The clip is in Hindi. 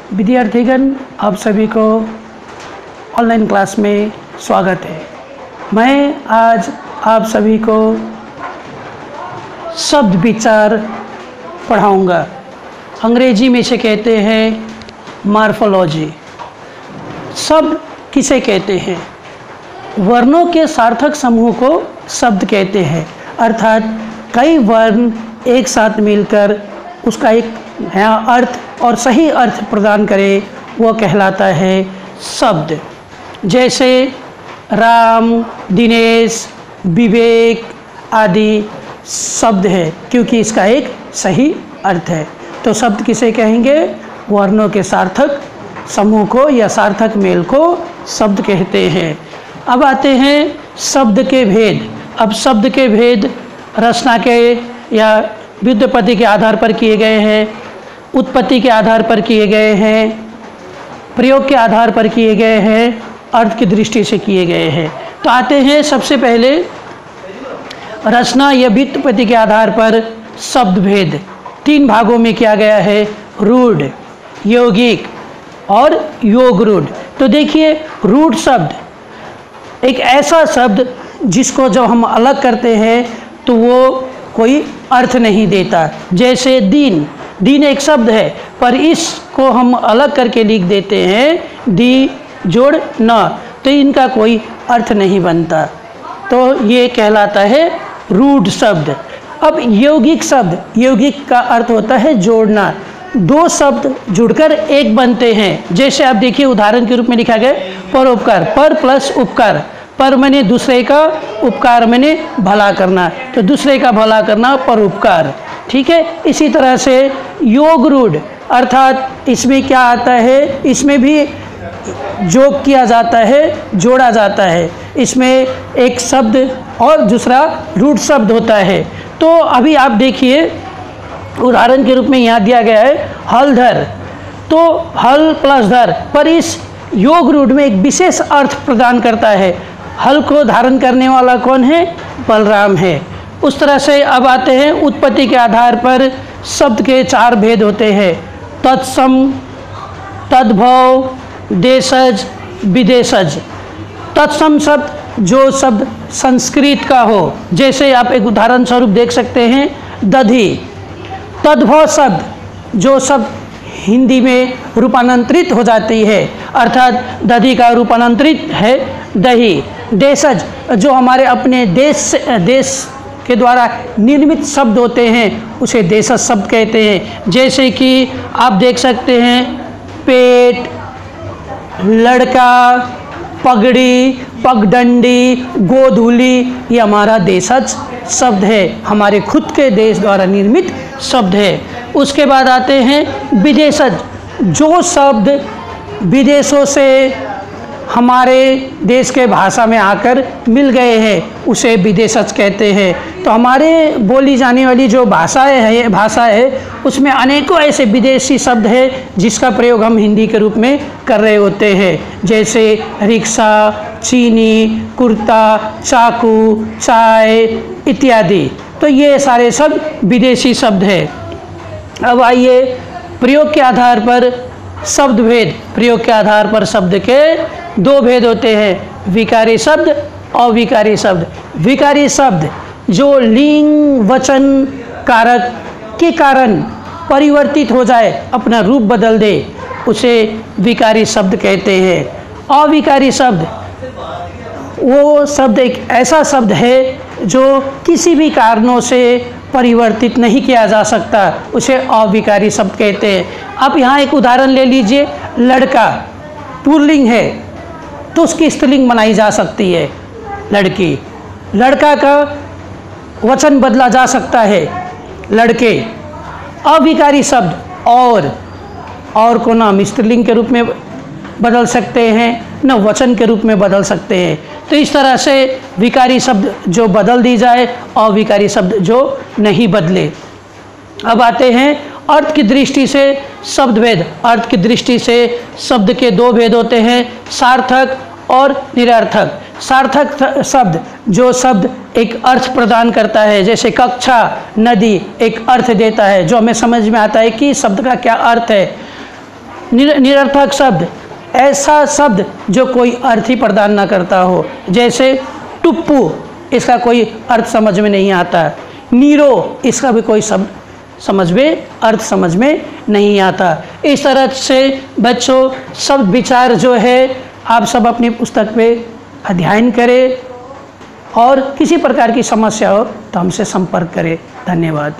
विद्यार्थीगण, आप सभी को ऑनलाइन क्लास में स्वागत है। मैं आज आप सभी को शब्द विचार पढ़ाऊंगा। अंग्रेजी में इसे कहते हैं मॉर्फोलॉजी। शब्द किसे कहते हैं? वर्णों के सार्थक समूह को शब्द कहते हैं, अर्थात कई वर्ण एक साथ मिलकर उसका एक नया अर्थ और सही अर्थ प्रदान करे, वो कहलाता है शब्द। जैसे राम, दिनेश, विवेक आदि शब्द है, क्योंकि इसका एक सही अर्थ है। तो शब्द किसे कहेंगे? वर्णों के सार्थक समूह को या सार्थक मेल को शब्द कहते हैं। अब आते हैं शब्द के भेद। अब शब्द के भेद रचना के या व्युत्पत्ति के आधार पर किए गए हैं, उत्पत्ति के आधार पर किए गए हैं, प्रयोग के आधार पर किए गए हैं, अर्थ की दृष्टि से किए गए हैं। तो आते हैं सबसे पहले रचना या व्युत्पत्ति के आधार पर शब्द भेद। 3 भागों में किया गया है, रूढ़, यौगिक और योग रूढ़। तो देखिए, रूढ़ शब्द एक ऐसा शब्द जिसको जब हम अलग करते हैं तो वो कोई अर्थ नहीं देता। जैसे दिन, दिन एक शब्द है, पर इसको हम अलग करके लिख देते हैं दी जोड़ न, तो इनका कोई अर्थ नहीं बनता। तो ये कहलाता है रूढ़ शब्द। अब यौगिक शब्द, यौगिक का अर्थ होता है जोड़ना। 2 शब्द जुड़कर एक बनते हैं। जैसे आप देखिए, उदाहरण के रूप में लिखा गया परोपकार, पर प्लस उपकार। पर मैंने दूसरे का, उपकार मैंने भला करना, तो दूसरे का भला करना परोपकार। ठीक है। इसी तरह से योग रूढ़, अर्थात इसमें क्या आता है, इसमें भी जोग किया जाता है, जोड़ा जाता है। इसमें एक शब्द और दूसरा रूढ़ शब्द होता है। तो अभी आप देखिए, उदाहरण के रूप में यहाँ दिया गया है हलधर, तो हल प्लस धर, पर इस योग रूढ़ में एक विशेष अर्थ प्रदान करता है। हल को धारण करने वाला कौन है? बलराम है। उस तरह से अब आते हैं उत्पत्ति के आधार पर शब्द के 4 भेद होते हैं, तत्सम, तद्भव, देशज, विदेशज। तत्सम शब्द जो शब्द संस्कृत का हो, जैसे आप एक उदाहरण स्वरूप देख सकते हैं दधी। तद्भव शब्द जो शब्द हिंदी में रूपांतरित हो जाती है, अर्थात दधी का रूपांतरित है दही। देशज जो हमारे अपने देश के द्वारा निर्मित शब्द होते हैं, उसे देशज शब्द कहते हैं। जैसे कि आप देख सकते हैं पेट, लड़का, पगड़ी, पगडंडी, गोधूली, ये हमारा देशज शब्द है, हमारे खुद के देश द्वारा निर्मित शब्द है। उसके बाद आते हैं विदेशज, जो शब्द विदेशों से हमारे देश के भाषा में आकर मिल गए हैं, उसे विदेशज कहते हैं। तो हमारे बोली जाने वाली जो भाषा है उसमें अनेकों ऐसे विदेशी शब्द हैं जिसका प्रयोग हम हिंदी के रूप में कर रहे होते हैं। जैसे रिक्शा, चीनी, कुर्ता, चाकू, चाय इत्यादि। तो ये सारे सब विदेशी शब्द हैं। अब आइए प्रयोग के आधार पर शब्द भेद। प्रयोग के आधार पर शब्द के 2 भेद होते हैं, विकारी शब्द, अविकारी शब्द। विकारी शब्द जो लिंग, वचन, कारक के कारण परिवर्तित हो जाए, अपना रूप बदल दे, उसे विकारी शब्द कहते हैं। अविकारी शब्द वो शब्द एक ऐसा शब्द है जो किसी भी कारणों से परिवर्तित नहीं किया जा सकता, उसे अविकारी शब्द कहते हैं। आप यहाँ एक उदाहरण ले लीजिए, लड़का पुल्लिंग है तो उसकी स्त्रीलिंग बनाई जा सकती है लड़की। लड़का का वचन बदला जा सकता है लड़के। अविकारी शब्द और को ना स्त्रीलिंग के रूप में बदल सकते हैं, न वचन के रूप में बदल सकते हैं। तो इस तरह से विकारी शब्द जो बदल दी जाए, अविकारी शब्द जो नहीं बदले। अब आते हैं अर्थ की दृष्टि से शब्द भेद। अर्थ की दृष्टि से शब्द के 2 भेद होते हैं, सार्थक और निरर्थक। सार्थक शब्द जो शब्द एक अर्थ प्रदान करता है, जैसे कक्षा, नदी एक अर्थ देता है, जो हमें समझ में आता है कि शब्द का क्या अर्थ है। निरर्थक शब्द, ऐसा शब्द जो कोई अर्थ ही प्रदान ना करता हो, जैसे टुप्पू, इसका कोई अर्थ समझ में नहीं आता। नीरो, इसका भी कोई अर्थ समझ में नहीं आता। इस तरह से बच्चों शब्द विचार जो है आप सब अपनी पुस्तक पे अध्ययन करें और किसी प्रकार की समस्या हो तो हमसे संपर्क करें। धन्यवाद।